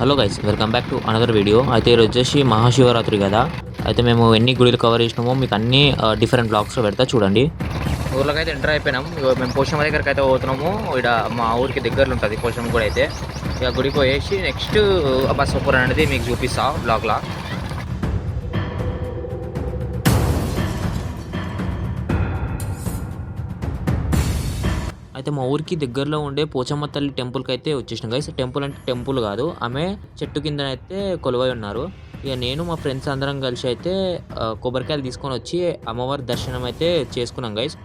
Hello guys, welcome back to another video. అయితే ఈరోజు వచ్చేసి మహాశివరాత్రి కదా. అయితే మేము ఎన్ని గుడిలు కవర్ చేసినామో మీకు అన్ని డిఫరెంట్ బ్లాగ్స్లో పెడతా చూడండి. ఊర్లోకి అయితే ఎంటర్ అయిపోయినాం. మేము పోషమ్మ దగ్గరికి అయితే పోతున్నాము. ఇక్కడ మా ఊరికి దగ్గరలో ఉంటుంది పోషమ్మ గుడి. అయితే ఇక గుడికి పోయేసి నెక్స్ట్ బసవపురం అనేది మీకు చూపిస్తా బ్లాగ్లా. అయితే మా ఊరికి దగ్గరలో ఉండే పోచమ్మ తల్లి టెంపుల్కి అయితే వచ్చేసినాం గైస్. టెంపుల్ అంటే టెంపుల్ కాదు, ఆమె చెట్టు కింద అయితే కొలువై ఉన్నారు. ఇక నేను మా ఫ్రెండ్స్ అందరం కలిసి అయితే కొబ్బరికాయలు తీసుకొని వచ్చి అమ్మవారి దర్శనం అయితే చేసుకున్నాం గైస్.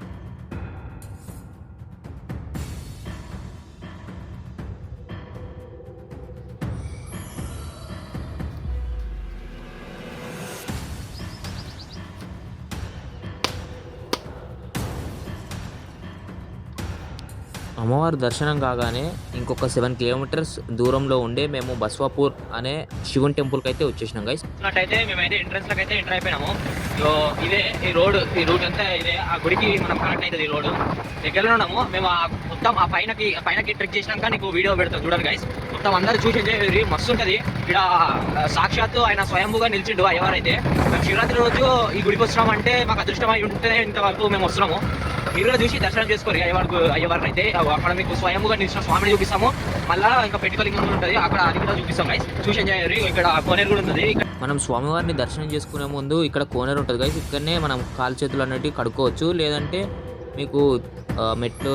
అమ్మవారి దర్శనం కాగానే ఇంకొక 7 కిలోమీటర్స్ దూరంలో ఉండే మేము బస్వాపూర్ అనే శివుని టెంపుల్కి అయితే వచ్చేసినాం గైస్. అయితే మేమైతే ఎంట్రన్స్లోకి అయితే ఎంటర్ అయిపోయినాము. సో ఇదే ఈ రూట్ అంతా ఇదే ఆ గుడికి మనం కనెక్ట్ అవుతుంది. ఈ రోడ్ దగ్గరలో ఉన్నాము మేము. మొత్తం ఆ పైనకి ట్రెక్ చేసినాక నీకు వీడియో పెడతాం చూడండి గైస్. మొత్తం అందరూ చూసి మస్తు ఉంటుంది. ఇక్కడ సాక్షాత్తు ఆయన స్వయంభూగా నిలిచిండు అయ్యవారైతే. మేము శివరాత్రి రోజు ఈ గుడికి వచ్చినామంటే మాకు అదృష్టమై ఉంటే ఇంతవరకు మేము వస్తున్నాము. మీరు కూడా చూసి దర్శనం చేసుకోరు అయ్యవారిని అయితే. అక్కడ మీకు స్వయంగా నిలిచిన స్వామిని చూపిస్తాము. మళ్ళీ ఇంకా పెట్టుకలింగం ఉంటుంది, అక్కడ అది కూడా చూపిస్తాం గైస్. చూసి ఎంజాయ్ అయ్యారు. ఇక్కడ కోనేరు కూడా ఉంటుంది. మనం స్వామివారిని దర్శనం చేసుకునే ముందు ఇక్కడ కోనేరు ఉంటుంది గైస్. ఇక్కడనే మనం కాలు చేతులు అన్నట్టు కడుక్కోవచ్చు. లేదంటే మీకు మెట్లు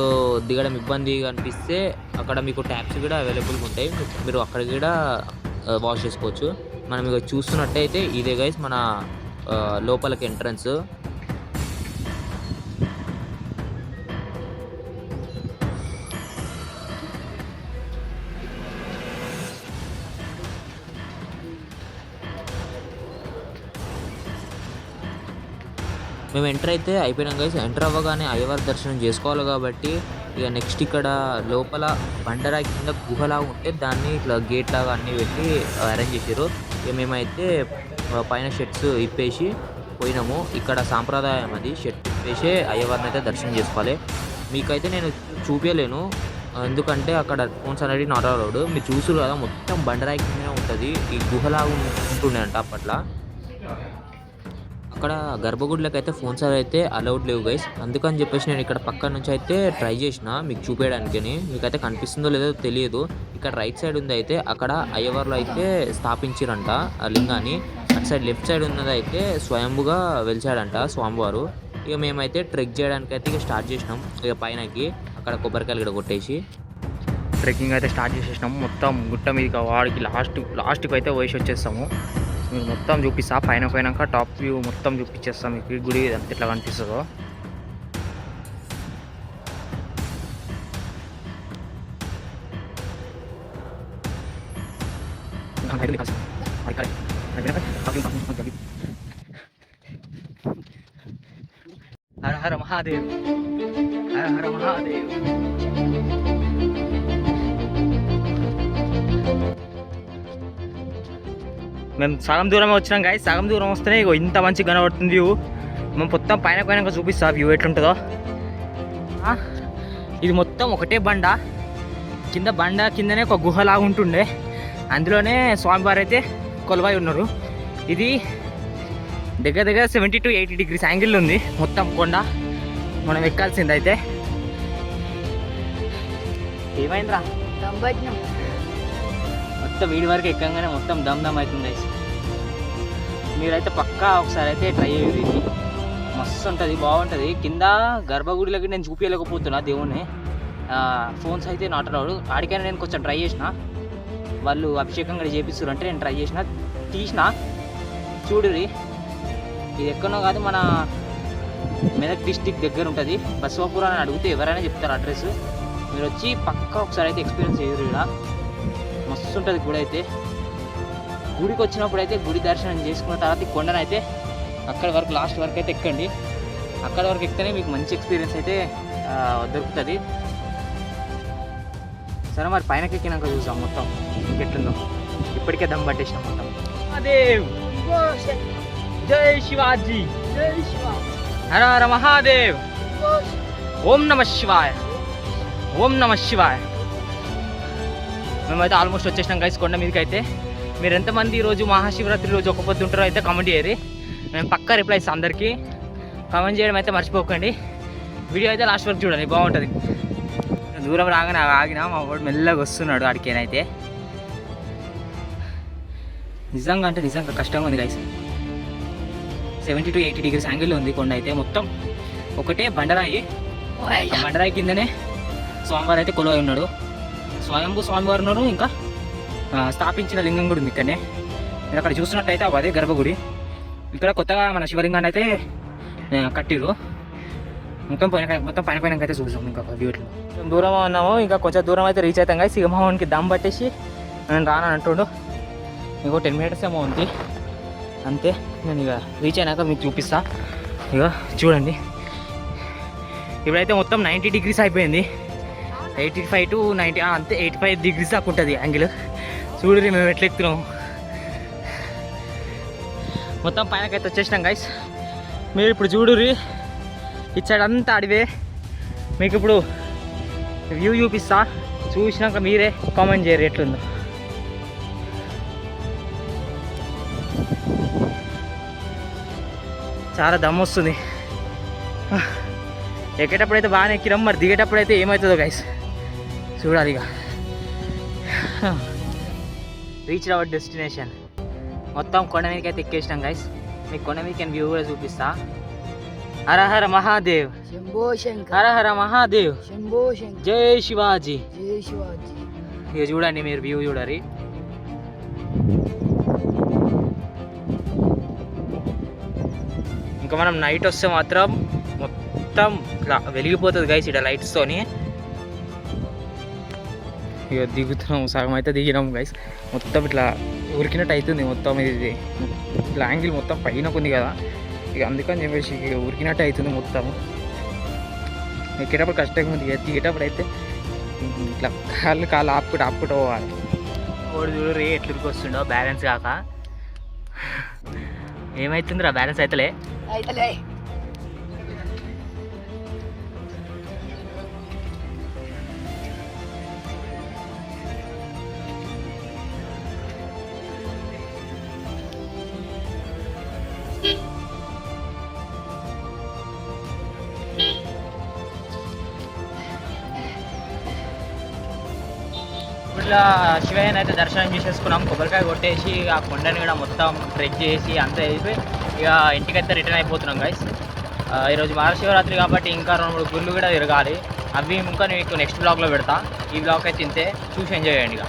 దిగడం ఇబ్బందిగా అనిపిస్తే అక్కడ మీకు ట్యాప్స్ కూడా అవైలబుల్గా ఉంటాయి. మీరు అక్కడ కూడా వాష్ చేసుకోవచ్చు. మనం ఇక చూస్తున్నట్టయితే ఇదే గైస్ మన లోపలికి ఎంట్రన్స్. మేము ఎంటర్ అయితే అయిపోయినాం గైస్. ఎంటర్ అవ్వగానే అయ్యవారి దర్శనం చేసుకోవాలి కాబట్టి ఇక నెక్స్ట్ ఇక్కడ లోపల బండరాయి కింద గుహలాగా ఉంటే దాన్ని ఇట్లా గేట్ లాగా అన్నీ పెట్టి అరేంజ్ చేసారు. ఇక మేమైతే పైన షర్ట్స్ ఇప్పేసి పోయినాము. ఇక్కడ సాంప్రదాయం అది, షర్ట్ ఇప్పేసి అయ్యవారిని అయితే దర్శనం చేసుకోవాలి. మీకైతే నేను చూపించలేను ఎందుకంటే అక్కడ ఫోన్స్ అనేది నాట్ అలౌడ్. మీరు చూసారు కదా, మొత్తం బండరాయి కిందనే ఉంటుంది. ఈ గుహలాగా ఉంటుండే అంట అప్పట్లో. అక్కడ గర్భగుడిలోకి అయితే ఫోన్స్ అయితే అలౌడ్ లేవు గైస్. అందుకని చెప్పేసి నేను ఇక్కడ పక్క నుంచి అయితే ట్రై చేసిన మీకు చూపించడానికి. మీకైతే కనిపిస్తుందో లేదో తెలియదు. ఇక్కడ రైట్ సైడ్ ఉంది అయితే అక్కడ అయ్యవార్లు అయితే స్థాపించారంట ఆ లింగాన్ని. అటు సైడ్ లెఫ్ట్ సైడ్ ఉన్నది అయితే స్వయంభుగా వెలిచాడంట స్వామివారు. ఇక మేమైతే ట్రెక్ చేయడానికి అయితే ఇక స్టార్ట్ చేసినాం. ఇక పైనకి అక్కడ కొబ్బరికాయలు కూడా కొట్టేసి ట్రెక్కింగ్ అయితే స్టార్ట్ చేసేసినాము. మొత్తం గుట్ట మీద వాడికి లాస్ట్కి అయితే వేసి వచ్చేస్తాము. మీకు మొత్తం చూపిస్తా. పైన పోయినాక టాప్ వ్యూ మొత్తం చూపించేస్తాం మీకు. గుడి ఎట్లా కనిపిస్తుందో. హర హర మహాదేవ్, హర హర మహాదేవ్. మేము సగం దూరమే వచ్చినాం గాయ. సగం దూరం వస్తేనే ఇంత మంచి కనబడుతుంది వ్యూ. మేము మొత్తం పైన చూపిస్తా వ్యూ ఎట్లుంటుందో. ఇది మొత్తం ఒకటే బండ కిందనే ఒక గుహలాగా ఉంటుండే. అందులోనే స్వామివారు అయితే కొలువై ఉన్నారు. ఇది దగ్గర 70 to 80 degrees యాంగిల్ ఉంది మొత్తం కొండ. మనం ఎక్కాల్సింది అయితే. ఏమైందిరా? మొత్తం వీడి వరకు ఎక్కగానే మొత్తం దమ్ అవుతుంది. మీరైతే పక్కా ఒకసారి అయితే ట్రై చేయండి. మస్తు ఉంటుంది, బాగుంటుంది. కింద గర్భగుడిలోకి నేను చూపించలేకపోతున్నా దేవుణ్ణి. ఫోన్స్ అయితే నాట్ అలౌడ్. ఆడికైనా నేను కొంచెం ట్రై చేసిన. వాళ్ళు అభిషేకం కూడా చేపిస్తారు అంటే నేను ట్రై తీసిన చూడురి. ఇది ఎక్కడో కాదు, మన మెదక్ డిస్టిక్ దగ్గర ఉంటుంది. బసవాపూర్ అని అడిగితే ఎవరైనా చెప్తారు అడ్రస్. మీరు వచ్చి పక్కా ఒకసారి అయితే ఎక్స్పీరియన్స్ చేయరు. ఇక్కడ మస్తు ఉంటుంది గుడి అయితే. గుడికి వచ్చినప్పుడు అయితే గుడి దర్శనం చేసుకున్న తర్వాత కొండనైతే అక్కడ వరకు లాస్ట్ వరకు అయితే ఎక్కండి. అక్కడ వరకు ఎక్కితేనే మీకు మంచి ఎక్స్పీరియన్స్ అయితే దొరుకుతుంది. సరే మరి పైనకి ఎక్కినాక చూసాం మొత్తం ఇంకెట్లుందో. ఇప్పటికే దమ్ పట్టేసినాం మొత్తం. మహాదేవ్, జై శివాజీ, హర హర మహాదేవ్, ఓం నమ శివాయ, ఓం నమ శివాయ. మేమైతే ఆల్మోస్ట్ వచ్చేసినాం గైస్ కొండ మీదకి అయితే. మీరు ఎంతమంది ఈరోజు మహాశివరాత్రి రోజు ఒక పొద్దు ఉంటారో అయితే కామెంట్ చేయరు. మేము పక్కా రిప్లై ఇస్తాం అందరికీ. కామెంట్ చేయడం అయితే మర్చిపోకండి. వీడియో అయితే లాస్ట్ వరకు చూడండి, బాగుంటుంది. దూరం రాగానే ఆగినా మా వాడు మెల్లగా వస్తున్నాడు అడికేనైతే. నిజంగా అంటే నిజంగా కష్టంగా ఉంది గైస్. 70 to 80 degrees యాంగిల్లో ఉంది కొండ అయితే. మొత్తం ఒకటే బండరాయి. బండరాయి కిందనే స్వామివారు అయితే కొలువై ఉన్నాడు. స్వయంభూ స్వామివారు ఉన్నాడు. ఇంకా స్థాపించిన లింగం కూడా ఉంది ఇక్కడనే. మీరు అక్కడ చూస్తున్నట్టయితే అదే గర్భగుడి. ఇక్కడ కొత్తగా మన శివలింగాన్ని అయితే కట్టిరు. మొత్తం పైన అయితే చూసాం. ఇంకా వీటిలో దూరం ఉన్నాము, ఇంకా కొంచెం దూరం అయితే రీచ్ అవుతాం కానీ సింహవానికి దమ్ పట్టేసి నేను రానని అంటుండు. ఇంకో 10 minutes ఏమో ఉంది అంతే. నేను ఇక రీచ్ అయినాక మీకు చూపిస్తా. ఇక చూడండి, ఇప్పుడైతే మొత్తం 90 degrees అయిపోయింది. 85 to 90 అంతే, 85 degrees దాకా ఉంటుంది యాంగిల్. చూడరి మేము ఎట్లా ఎక్కుతున్నాము. మొత్తం పైనకైతే వచ్చేసినాం గైస్. మీరు ఇప్పుడు చూడుర్రి, ఇటు సైడ్ అంతా అడివే. మీకు ఇప్పుడు వ్యూ చూపిస్తా, చూసినాక మీరే కామెంట్ చేయరు ఎట్లుందో. చాలా దమ్ వస్తుంది. ఎక్కేటప్పుడు అయితే బాగానే ఎక్కినాం, మరి దిగేటప్పుడు అయితే ఏమవుతుందో గైస్ చూడాలి. ఇక రీచ్ అవర్ డెస్టినేషన్. మొత్తం కొండ మీదకి అయితే ఎక్కేసినాం గైస్. మీకు కొండ మీదకి వ్యూ కూడా చూపిస్తా. హర హర మహాదేవ్, శంభో శంకర్, హర హర మహాదేవ్, శంభో శంకర్, జై శివాజీ. జై శివాజీ. ఇక చూడండి, మీరు వ్యూ చూడరి. ఇంకా మనం నైట్ వస్తే మాత్రం మొత్తం ఇట్లా వెలిగిపోతుంది గైస్ ఇక్కడ లైట్స్తోని. ఇక దిగుతున్నాం, సగం అయితే దిగినాం గైస్. మొత్తం ఇట్లా ఉరికినట్టు అవుతుంది మొత్తం. ఇది ఇట్లా యాంగిల్ మొత్తం పైన ఉంది కదా, ఇక అందుకని చెప్పేసి ఇక ఉరికినట్టు అవుతుంది మొత్తం. ఎక్కేటప్పుడు కష్టంగా ఉంది, దిగేటప్పుడు అయితే ఇట్లా కాళ్ళు ఆపుకుంటూ పోవాలి. ఓడి చూడు రే ఎట్లా ఉరికి వస్తుండో బ్యాలెన్స్ కాక. ఏమవుతుందిరా బ్యాలెన్స్ అవుతలే. ఇట్లా శివయ్యని అయితే దర్శనం చేసేసుకున్నాం. కొబ్బరికాయ కొట్టేసి ఆ కొండని కూడా మొత్తం ట్రెక్ చేసి అంతా అయిపోయి ఇక ఇంటికైతే రిటర్న్ అయిపోతున్నాం గైస్. ఈరోజు మహాశివరాత్రి కాబట్టి ఇంకా 2-3 గుళ్ళు కూడా తిరగాలి. అవి ఇంకా మీకు నెక్స్ట్ బ్లాగ్లో పెడతా. ఈ బ్లాగ్ అయితే ఇంతే, చూసి ఎంజాయ్ చేయండి ఇక.